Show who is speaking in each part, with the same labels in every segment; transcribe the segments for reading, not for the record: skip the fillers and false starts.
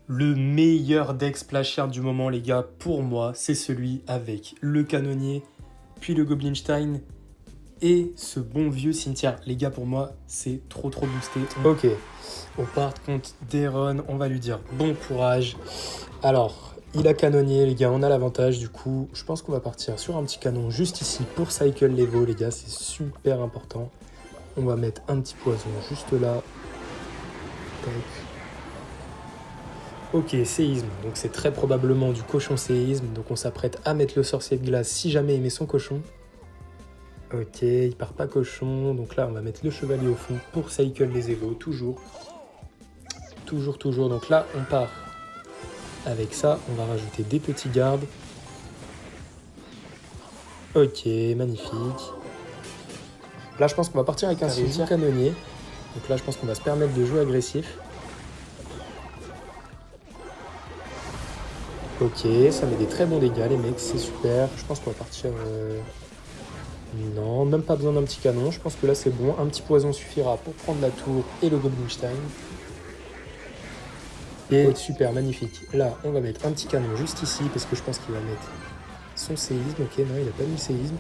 Speaker 1: Le meilleur deck splasher du moment, les gars, pour moi, c'est celui avec le canonnier, puis le Goblinstein et ce bon vieux cimetière. Les gars, pour moi, c'est trop boosté. Ok, on part contre Deron, on va lui dire bon courage. Alors, il a canonnier, les gars, on a l'avantage. Du coup, je pense qu'on va partir sur un petit canon juste ici pour cycle l'Evo, les gars, c'est super important. On va mettre un petit poison juste là. Tac. Ok, séisme, donc c'est très probablement du cochon séisme, donc on s'apprête à mettre le sorcier de glace si jamais il met son cochon. Ok, il part pas cochon, donc là on va mettre le chevalier au fond pour cycle les évos, toujours. Toujours, donc là on part avec ça, on va rajouter des petits gardes. Ok, magnifique. Là je pense qu'on va partir avec un cimetière canonnier, donc là je pense qu'on va se permettre de jouer agressif. Ok, ça met des très bons dégâts les mecs, c'est super. Je pense qu'on va partir... Non, même pas besoin d'un petit canon, je pense que là c'est bon. Un petit poison suffira pour prendre la tour et le Goblinstein. Et super, magnifique. Là, on va mettre un petit canon juste ici, parce que je pense qu'il va mettre son séisme. Ok, non, il a pas mis le séisme.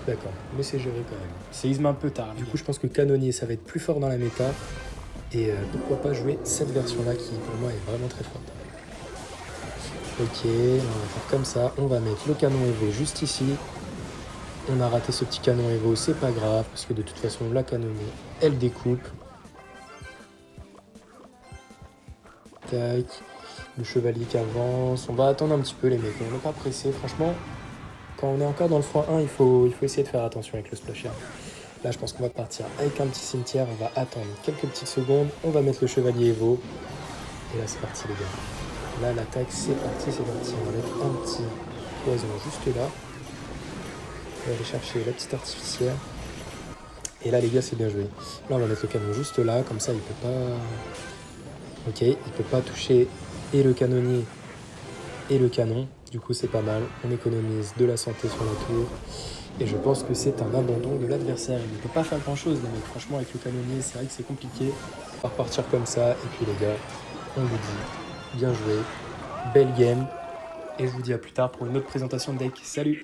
Speaker 1: D'accord, mais c'est géré quand même. Séisme un peu tard. Du coup, je pense que canonnier, ça va être plus fort dans la méta. Et pourquoi pas jouer cette version-là qui, pour moi, est vraiment très forte. Ok, on va faire comme ça. On va mettre le canon Evo juste ici. On a raté ce petit canon Evo, c'est pas grave, parce que de toute façon, la canonnier, elle découpe. Tac. Le chevalier qui avance. On va attendre un petit peu, les mecs. On n'est pas pressé. Franchement, quand on est encore dans le x1, il faut essayer de faire attention avec le splasher. Là, je pense qu'on va partir avec un petit cimetière. On va attendre quelques petites secondes. On va mettre le chevalier Evo. Et là, c'est parti, les gars. Là, l'attaque, c'est parti. On va mettre un petit poison juste là. On va aller chercher la petite artificière. Et là, les gars, c'est bien joué. Là, on va mettre le canon juste là. Comme ça, il peut pas... Ok, il peut pas toucher et le canonnier et le canon. Du coup, c'est pas mal. On économise de la santé sur la tour. Et je pense que c'est un abandon de l'adversaire. Il ne peut pas faire grand-chose, les mecs. Franchement, avec le canonnier, c'est vrai que c'est compliqué. On va repartir comme ça. Et puis, les gars, on vous dit bien joué. Belle game. Et je vous dis à plus tard pour une autre présentation de deck. Salut!